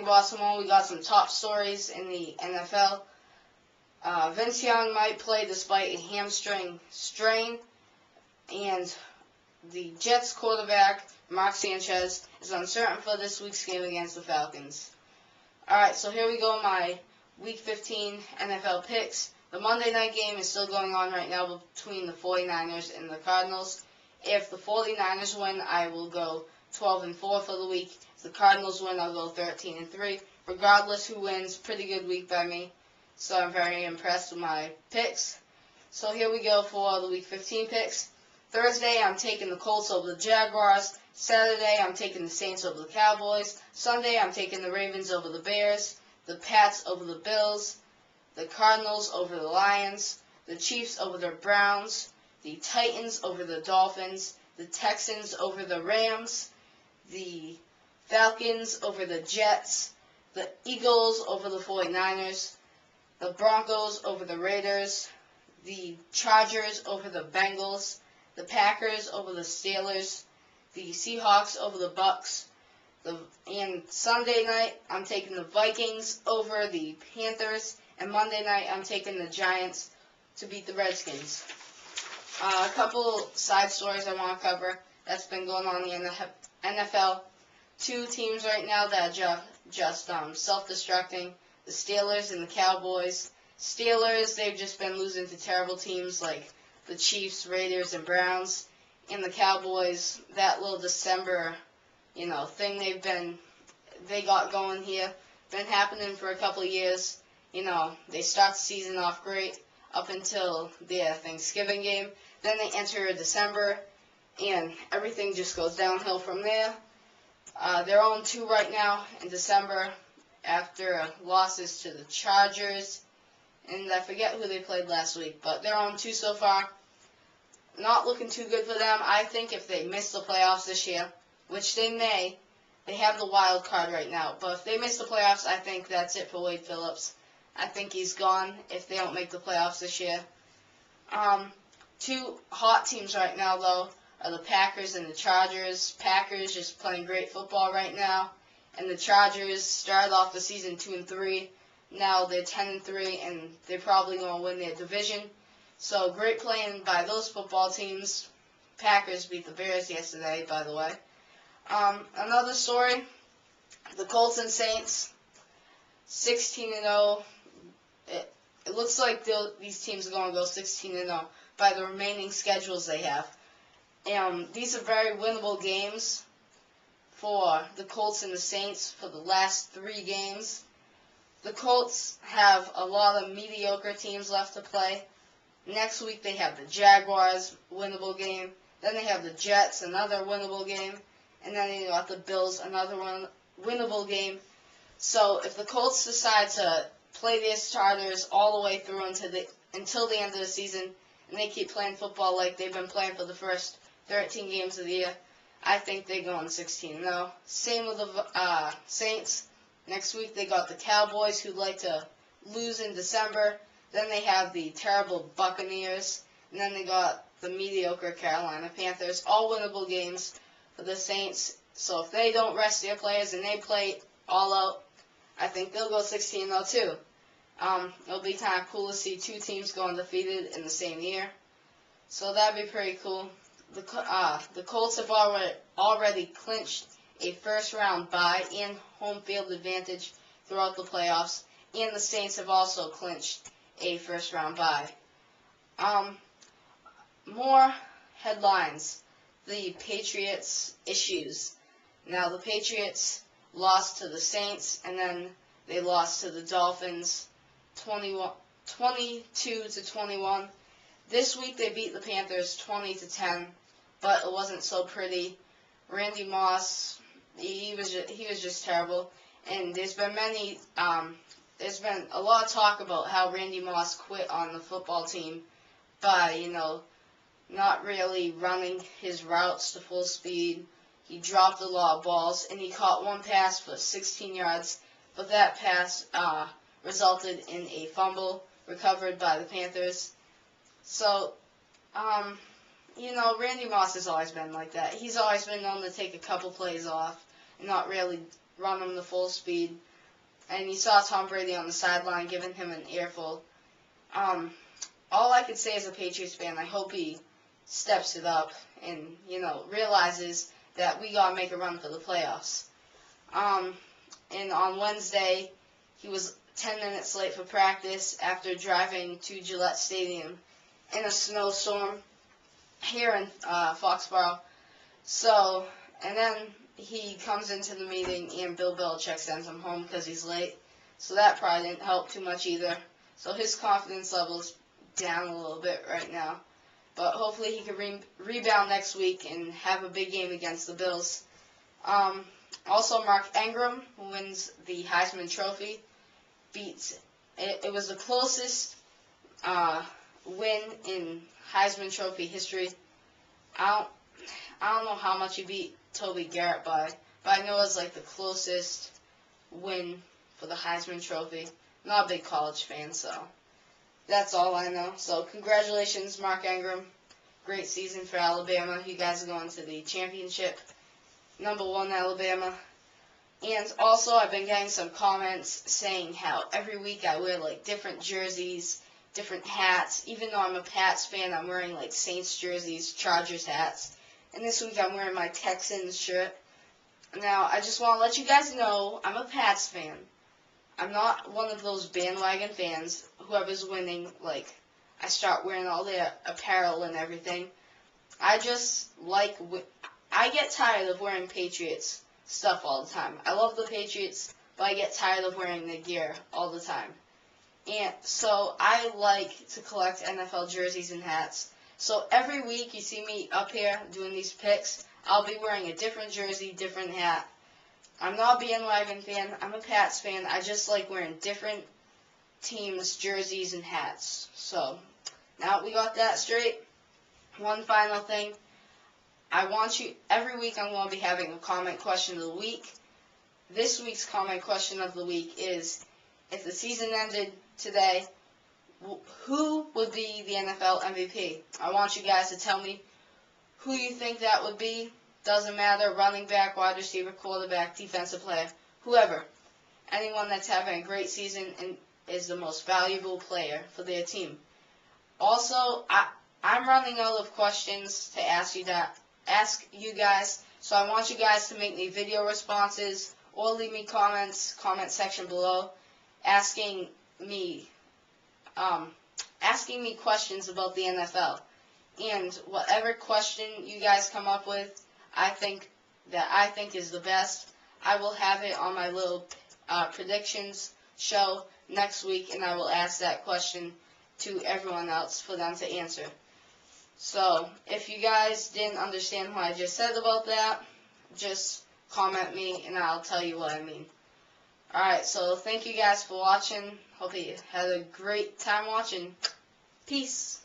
Baltimore, we got some top stories in the NFL. Vince Young might play despite a hamstring strain, and the Jets quarterback, Mark Sanchez, is uncertain for this week's game against the Falcons. Alright, so here we go, my Week 15 NFL picks. The Monday night game is still going on right now between the 49ers and the Cardinals. If the 49ers win, I will go 12-4 for the week. If the Cardinals win, I'll go 13-3. Regardless who wins, pretty good week by me. So I'm very impressed with my picks. So here we go for the Week 15 picks. Thursday, I'm taking the Colts over the Jaguars. Saturday, I'm taking the Saints over the Cowboys. Sunday, I'm taking the Ravens over the Bears. The Pats over the Bills. The Cardinals over the Lions. The Chiefs over the Browns. The Titans over the Dolphins. The Texans over the Rams. The Falcons over the Jets. The Eagles over the 49ers. The Broncos over the Raiders. The Chargers over the Bengals. The Packers over the Steelers. The Seahawks over the Bucks. And Sunday night, I'm taking the Vikings over the Panthers. And Monday night, I'm taking the Giants to beat the Redskins. A couple side stories I want to cover that's been going on in the NFL. Two teams right now that are just self-destructing. The Steelers and the Cowboys. Steelers, they've just been losing to terrible teams like the Chiefs, Raiders, and Browns. And the Cowboys, that little December, thing they got going here, been happening for a couple of years. They start the season off great up until their Thanksgiving game. Then they enter December, and everything just goes downhill from there. They're 0-2 right now in December after losses to the Chargers, and I forget who they played last week, but they're 0-2 so far. Not looking too good for them. I think if they miss the playoffs this year, which they may, they have the wild card right now, but if they miss the playoffs, I think that's it for Wade Phillips. I think he's gone if they don't make the playoffs this year. Two hot teams right now, though, are the Packers and the Chargers. Packers just playing great football right now, and the Chargers started off the season 2-3. Now they're 10-3, and they're probably going to win their division. So great playing by those football teams. Packers beat the Bears yesterday, by the way. Another story, the Colts and Saints, 16-0. It looks like these teams are going to go 16-0 by the remaining schedules they have. These are very winnable games for the Colts and the Saints for the last 3 games. The Colts have a lot of mediocre teams left to play. Next week they have the Jaguars, winnable game. Then they have the Jets, another winnable game. And then they got the Bills, another winnable game. So if the Colts decide to play their starters all the way through until the end of the season, and they keep playing football like they've been playing for the first 13 games of the year, I think they're going 16-0. Same with the Saints. Next week they got the Cowboys, who like to lose in December. Then they have the terrible Buccaneers. And then they got the mediocre Carolina Panthers. All winnable games for the Saints. So if they don't rest their players and they play all out, I think they'll go 16-0 too. It'll be kind of cool to see 2 teams go undefeated in the same year. So that'd be pretty cool. The Colts have already clinched a first-round bye and home field advantage throughout the playoffs, and the Saints have also clinched a first-round bye. More headlines. The Patriots' issues. Now, the Patriots lost to the Saints, and then they lost to the Dolphins 22-21. This week they beat the Panthers 20-10, but it wasn't so pretty. Randy Moss, he was just terrible, and there's been a lot of talk about how Randy Moss quit on the football team by not really running his routes to full speed. He dropped a lot of balls, and he caught one pass for 16 yards, but that pass resulted in a fumble recovered by the Panthers. So, Randy Moss has always been like that. He's always been known to take a couple plays off and not really run them to full speed. and you saw Tom Brady on the sideline giving him an earful. All I could say as a Patriots fan, I hope he steps it up and, realizes that we got to make a run for the playoffs. And on Wednesday, he was 10 minutes late for practice after driving to Gillette Stadium in a snowstorm here in Foxborough. So, and then he comes into the meeting and Bill Belichick sends him home because he's late. So that probably didn't help too much either. So his confidence level's down a little bit right now. But hopefully he can rebound next week and have a big game against the Bills. Also, Mark Ingram wins the Heisman Trophy. It was the closest win in Heisman Trophy history. I don't know how much he beat Toby Garrett by, but I know it's like the closest win for the Heisman Trophy. I'm not a big college fan, so that's all I know. So congratulations, Mark Ingram. Great season for Alabama. You guys are going to the championship. #1 Alabama. And also, I've been getting some comments saying how every week I wear like different jerseys, different hats. Even though I'm a Pats fan, I'm wearing like Saints jerseys, Chargers hats. And this week I'm wearing my Texans shirt. Now, I just want to let you guys know I'm a Pats fan. I'm not one of those bandwagon fans. Whoever's winning, like, I start wearing all their apparel and everything. I just like, I get tired of wearing Patriots stuff all the time. I love the Patriots, but I get tired of wearing their gear all the time. And so I like to collect NFL jerseys and hats. So every week you see me up here doing these picks, I'll be wearing a different jersey, different hat. I'm not a bandwagon fan. I'm a Pats fan. I just like wearing different teams' jerseys and hats. So now we got that straight. One final thing. I want you, every week I'm going to be having a comment question of the week. This week's comment question of the week is, if the season ended today, who would be the NFL MVP? I want you guys to tell me who you think that would be. Doesn't matter, running back, wide receiver, quarterback, defensive player, whoever. Anyone that's having a great season and is the most valuable player for their team. Also, I'm running out of questions to ask you guys, so I want you guys to make me video responses or leave me comment section below, asking me questions about the NFL. And whatever question you guys come up with, I think is the best, I will have it on my little predictions show next week, and I will ask that question to everyone else for them to answer. So, if you guys didn't understand what I just said about that, just comment me and I'll tell you what I mean. Alright, so thank you guys for watching. Hope you had a great time watching. Peace.